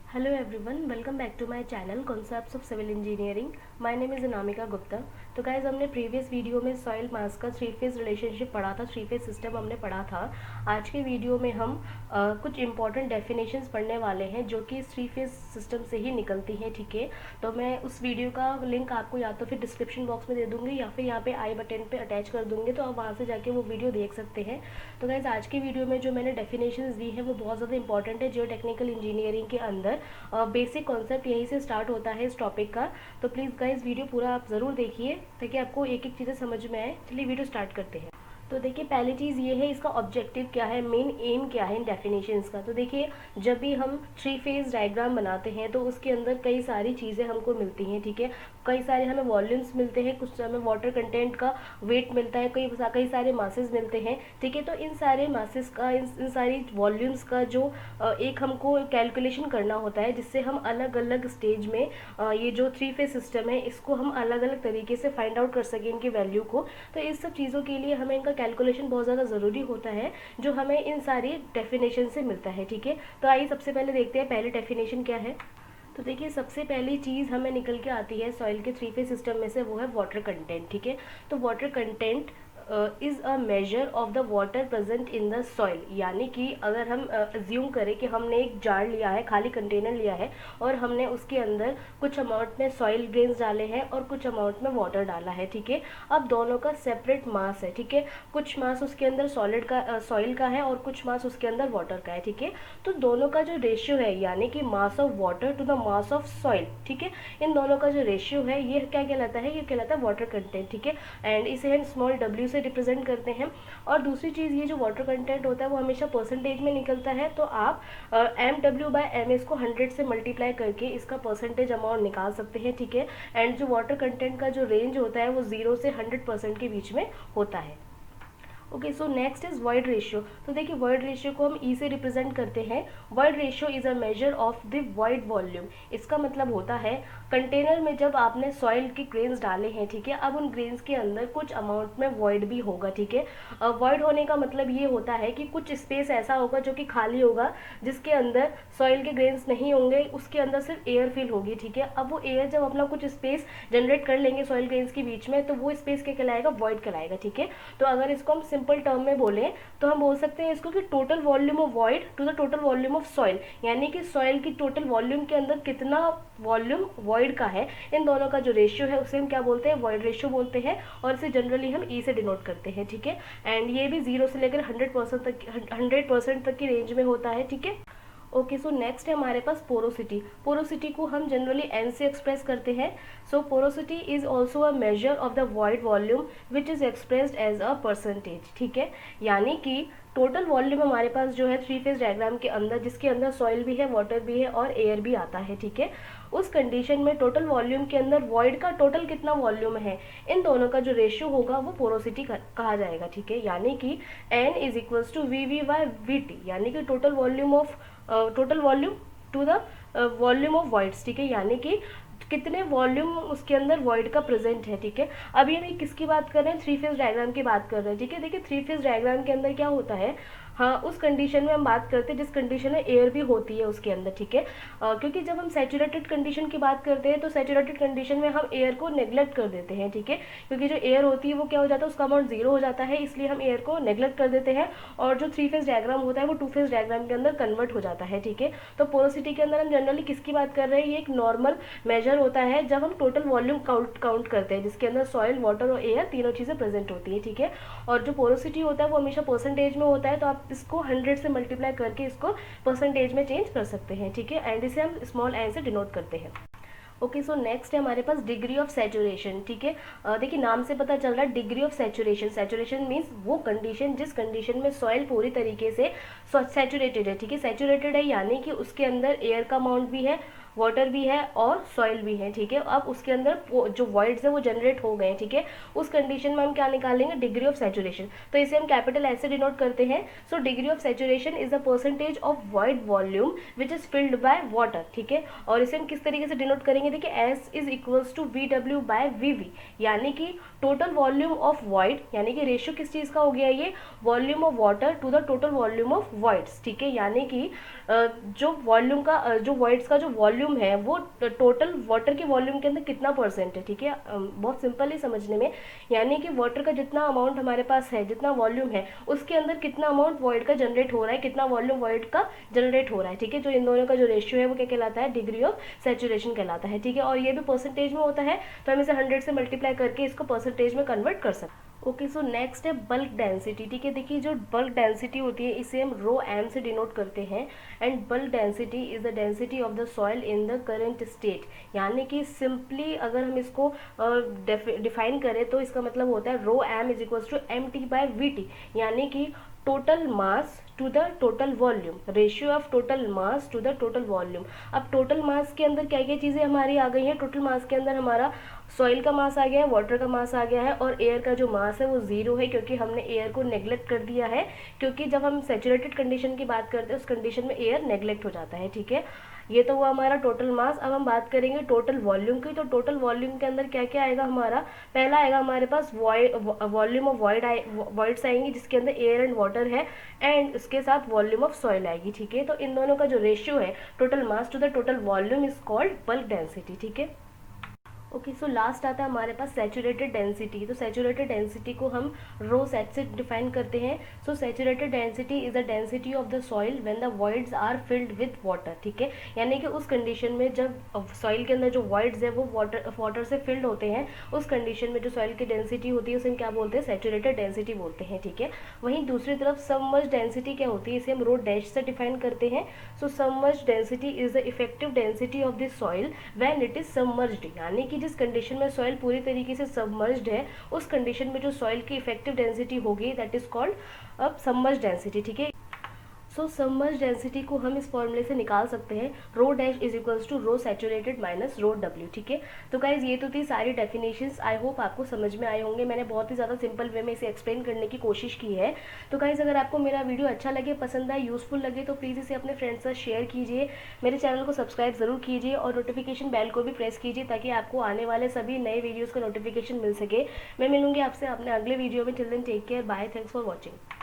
Hello everyone, welcome back to my channel Concepts of Civil Engineering. My name is Anamika Gupta. तो guys हमने previous video में soil मास का three phase relationship पढ़ा था, three phase system हमने पढ़ा था। आज के वीडियो में हम कुछ इंपॉर्टेंट डेफिनेशंस पढ़ने वाले हैं जो कि थ्री फेज सिस्टम से ही निकलती हैं, ठीक है। तो मैं उस वीडियो का लिंक आपको या तो फिर डिस्क्रिप्शन बॉक्स में दे दूँगी या फिर यहाँ पे आई बटन पे अटैच कर दूँगी, तो आप वहाँ से जाके वो वीडियो देख सकते हैं। तो गाइज आज की वीडियो में जो मैंने डेफिनेशंस दी है वो बहुत ज़्यादा इंपॉर्टेंट है। जियो टेक्निकल इंजीनियरिंग के अंदर बेसिक कॉन्सेप्ट यहीं से स्टार्ट होता है इस टॉपिक का। तो प्लीज़ गाइज वीडियो पूरा आप ज़रूर देखिए ताकि आपको एक एक चीज़ें समझ में आए। चलिए वीडियो स्टार्ट करते हैं। तो देखिए पहली चीज़ ये है, इसका ऑब्जेक्टिव क्या है, मेन एम क्या है इन डेफिनेशंस का। तो देखिए जब भी हम थ्री फेज डायग्राम बनाते हैं तो उसके अंदर कई सारी चीज़ें हमको मिलती हैं, ठीक है। कई सारे हमें वॉल्यूम्स मिलते हैं, कुछ हमें वाटर कंटेंट का वेट मिलता है, कई सारे मासेस मिलते हैं, ठीक है। तो इन सारे मासेस का, इन सारी वॉल्यूम्स का जो एक हमको कैलकुलेशन करना होता है, जिससे हम अलग अलग स्टेज में ये जो थ्री फेज सिस्टम है इसको हम अलग अलग तरीके से फाइंड आउट कर सकें इनकी वैल्यू को। तो इस सब चीज़ों के लिए हमें इनका कैलकुलेशन बहुत ज़्यादा ज़रूरी होता है, जो हमें इन सारी डेफिनेशन से मिलता है, ठीक है। तो आइए सबसे पहले देखते हैं पहली डेफिनेशन क्या है। तो देखिए सबसे पहली चीज़ हमें निकल के आती है सॉइल के थ्री फेज सिस्टम में से, वो है वाटर कंटेंट, ठीक है। तो water content is a major of the water present in the soil. यानी कि अगर हम अज्यूम करें कि हमने एक जार लिया है, खाली कंटेनर लिया है, और हमने उसके अंदर कुछ अमाउंट में सॉइल ग्रेन्स डाले हैं और कुछ अमाउंट में वाटर डाला है, ठीक है। अब दोनों का सेपरेट मास है, ठीक है। कुछ मास उसके अंदर सॉलिड का सॉइल का है और कुछ मास उसके अंदर वाटर का है, ठीक है। तो दोनों का जो रेशियो है, यानी कि mass of water to the mass of soil, ठीक है, इन दोनों का जो रेशियो है ये क्या कहलाता है, ये कहलाता है वाटर कंटेंट, ठीक है। एंड इसे हम स्मॉल डब्ल्यू से रिप्रेजेंट करते हैं। और दूसरी चीज़, ये जो वाटर कंटेंट होता है वो हमेशा परसेंटेज में निकलता है। तो आप एम डब्ल्यू बाई एम इसको 100 से मल्टीप्लाई करके इसका परसेंटेज अमाउंट निकाल सकते हैं, ठीक है। एंड जो वाटर कंटेंट का जो रेंज होता है वो 0 से 100% के बीच में होता है। Okay, so next is void ratio. तो देखिए वॉइड रेशियो को हम ई से रिप्रेजेंट करते हैं। Void ratio is a major of the void volume. इसका मतलब होता है कंटेनर में जब आपने सॉइल के ग्रेन्स डाले हैं, ठीक है, अब उन ग्रेन्स के अंदर कुछ अमाउंट में वॉइड भी होगा, ठीक है। वॉइड होने का मतलब ये होता है कि कुछ स्पेस ऐसा होगा जो कि खाली होगा, जिसके अंदर सॉइल के ग्रेन्स नहीं होंगे, उसके अंदर सिर्फ एयर फिल होगी, ठीक है। अब वो एयर जब अपना कुछ स्पेस जनरेट कर लेंगे सॉइल ग्रेन्स के बीच में, तो वो स्पेस क्या कहलाएगा, वॉइड कहलाएगा, ठीक है। तो अगर इसको हम सिंपल टर्म में बोलें तो हम बोल सकते हैं इसको कि total volume of void to the total volume of soil. यानी कि सॉइल की टोटल वॉल्यूम के अंदर कितना वॉल्यूम वॉइड का है, इन दोनों का जो रेशियो है उसे हम क्या बोलते हैं, वॉइड रेशियो बोलते हैं। और इसे जनरली हम ई से डिनोट करते हैं, ठीक है। एंड ये भी 0 से लेकर 100% तक की रेंज में होता है, ठीक है। ओके, सो नेक्स्ट है हमारे पास पोरोसिटी। पोरोसिटी को हम जनरली एन से एक्सप्रेस करते हैं। So porosity is also a major of the void volume which is expressed as a percentage, ठीक है। यानी कि टोटल वॉल्यूम हमारे पास जो है थ्री फेज डायग्राम के अंदर, जिसके अंदर सॉइल भी है, वाटर भी है और एयर भी आता है, ठीक है। उस कंडीशन में टोटल वॉल्यूम के अंदर वॉइड का टोटल कितना वॉल्यूम है, इन दोनों का जो रेशियो होगा वो पोरोसिटी कहा जाएगा, ठीक है। यानी कि n is equals to V V by V T, यानी कि total volume to the volume of voids, ठीक है। यानी कि कितने वॉल्यूम उसके अंदर वॉइड का प्रेजेंट है, ठीक है। अब ये नहीं किसकी बात कर रहे हैं, थ्री फेज डायग्राम की बात कर रहे हैं, ठीक है। देखिए थ्री फेज डायग्राम के अंदर क्या होता है, हाँ उस कंडीशन में हम बात करते हैं जिस कंडीशन में एयर भी होती है उसके अंदर, ठीक है। क्योंकि जब हम सैचुरेटेड कंडीशन की बात करते हैं तो सैचुरेटेड कंडीशन में हम एयर को नेग्लेक्ट कर देते हैं, ठीक है। क्योंकि जो एयर होती है वो क्या हो जाता है, उसका अमाउंट 0 हो जाता है, इसलिए हम एयर को नेग्लेक्ट कर देते हैं। और जो थ्री फेज डायग्राम होता है वो टू फेज डायग्राम के अंदर कन्वर्ट हो जाता है, ठीक है। तो पोरोसिटी के अंदर हम जनरली किसकी बात कर रहे हैं, ये एक नॉर्मल मेजर होता है जब हम टोटल वॉल्यूम काउंट करते हैं, जिसके अंदर सॉइल, वाटर और एयर तीनों चीज़ें प्रेजेंट होती है, ठीक है। और जो पोरोसिटी होता है वो हमेशा परसेंटेज में होता है, तो आप इसको 100 से मल्टीप्लाई करके इसको परसेंटेज में चेंज कर सकते हैं, ठीक है। एंड इसे हम स्मॉल एन से डिनोट करते हैं। ओके, सो नेक्स्ट है हमारे पास डिग्री ऑफ सैचुरेशन, ठीक है। देखिए नाम से पता चल रहा है degree of saturation. Saturation means वो कंडीशन जिस कंडीशन में सॉइल पूरी तरीके से सैचुरेटेड है, ठीक है। सैचुरेटेड है यानी कि उसके अंदर एयर का अमाउंट भी है, वाटर भी है और सॉइल भी है, ठीक है। अब उसके अंदर जो वॉइड्स है वो जनरेट हो गए, ठीक है। उस कंडीशन में हम क्या निकालेंगे, डिग्री ऑफ सैचुरेशन। तो इसे हम कैपिटल एस से डिनोट करते हैं। So degree of saturation is the percentage of void volume which is filled by water, ठीक है। और इसे हम किस तरीके से डिनोट करेंगे, देखिए S is equals to V W by V V, यानी कि टोटल वॉल्यूम ऑफ वॉइड, यानी कि रेशियो किस चीज का हो गया, ये volume of water to the total volume of voids, ठीक है। यानी कि जो वॉल्यूम का जो वॉइड्स का जो वॉल्यूम है वो टोटल वाटर के वॉल्यूम के अंदर कितना परसेंट है, ठीक है। बहुत सिंपल है समझने में, यानी कि वाटर का जितना अमाउंट हमारे पास है, जितना वॉल्यूम है, उसके अंदर कितना अमाउंट वॉइड का जनरेट हो रहा है, कितना वॉल्यूम वॉइड का जनरेट हो रहा है, ठीक है। जो इन दोनों का जो रेशियो है वो क्या कहलाता है, डिग्री ऑफ सैचुरेशन कहलाता है, ठीक है। और ये भी परसेंटेज में होता है, तो हम इसे 100 से मल्टीप्लाई करके इसको परसेंटेज में कन्वर्ट कर सकते हैं। ओके, सो नेक्स्ट है बल्क डेंसिटी, ठीक है। देखिए जो बल्क डेंसिटी होती है इसे हम रो एम से डिनोट करते हैं, and bulk density is the density of the soil in the current state, यानी कि सिंपली अगर हम इसको डिफाइन करें तो इसका मतलब होता है rho M is equals to M T by V T, यानी कि total mass to the total volume, ratio of total mass to the total volume. अब टोटल मास के अंदर क्या क्या चीज़ें हमारी आ गई हैं, टोटल मास के अंदर हमारा सॉइल का मास आ गया है, वाटर का मास आ गया है, और एयर का जो मास है वो जीरो है, क्योंकि हमने एयर को नेग्लेक्ट कर दिया है, क्योंकि जब हम सैचुरेटेड कंडीशन की बात करते हैं उस कंडीशन में एयर नेग्लेक्ट हो जाता है, ठीक है। ये तो हुआ हमारा टोटल मास। अब हम बात करेंगे टोटल वॉल्यूम की, तो टोटल वॉल्यूम के अंदर क्या क्या आएगा हमारा, पहला आएगा हमारे पास वॉल्यूम ऑफ वॉइड्स आएंगी जिसके अंदर एयर एंड वाटर है, एंड उसके साथ वॉल्यूम ऑफ सॉइल आएगी, ठीक है। तो इन दोनों का जो रेशियो है total mass to the total volume is called bulk density, ठीक है। ओके, सो लास्ट आता है हमारे पास सैचुरेटेड डेंसिटी। तो सैचुरेटेड डेंसिटी को हम रो सेट से डिफाइन करते हैं। So saturated density is the density of the soil when the voids are filled with water, ठीक है। यानी कि उस कंडीशन में जब सॉइल के अंदर जो वॉइड्स है वो वाटर से फिल्ड होते हैं, उस कंडीशन में जो सॉइल की डेंसिटी होती है उसे हम क्या बोलते हैं, सैचुरेटेड डेंसिटी बोलते हैं, ठीक है। वहीं दूसरी तरफ सबमर्ज्ड डेंसिटी क्या होती है, इसे हम रो डैश से डिफाइन करते हैं। So submerged density is the effective density of the soil when it is submerged, यानी कि जिस कंडीशन में सॉइल पूरी तरीके से सबमर्ज्ड है उस कंडीशन में जो सॉइल की इफेक्टिव डेंसिटी होगी दैट इज कॉल्ड अब सबमर्ज्ड डेंसिटी, ठीक है। सो सबमर्ज्ड डेंसिटी को हम इस फॉर्मूले से निकाल सकते हैं, rho dash is equals to rho saturated minus rho W, ठीक है। तो गाइज ये तो थी सारी डेफिनेशंस, आई होप आपको समझ में आए होंगे। मैंने बहुत ही ज़्यादा सिंपल वे में इसे एक्सप्लेन करने की कोशिश की है। तो गाइज अगर आपको मेरा वीडियो अच्छा लगे, पसंद आए, यूजफुल लगे तो प्लीज़ इसे अपने फ्रेंड्स से शेयर कीजिए, मेरे चैनल को सब्सक्राइब ज़रूर कीजिए और नोटिफिकेशन बेल को भी प्रेस कीजिए ताकि आपको आने वाले सभी नए वीडियोज़ का नोटिफिकेशन मिल सके। मैं मिलूंगी आपसे अपने अगले वीडियो में। Till then take care, bye, thanks for watching.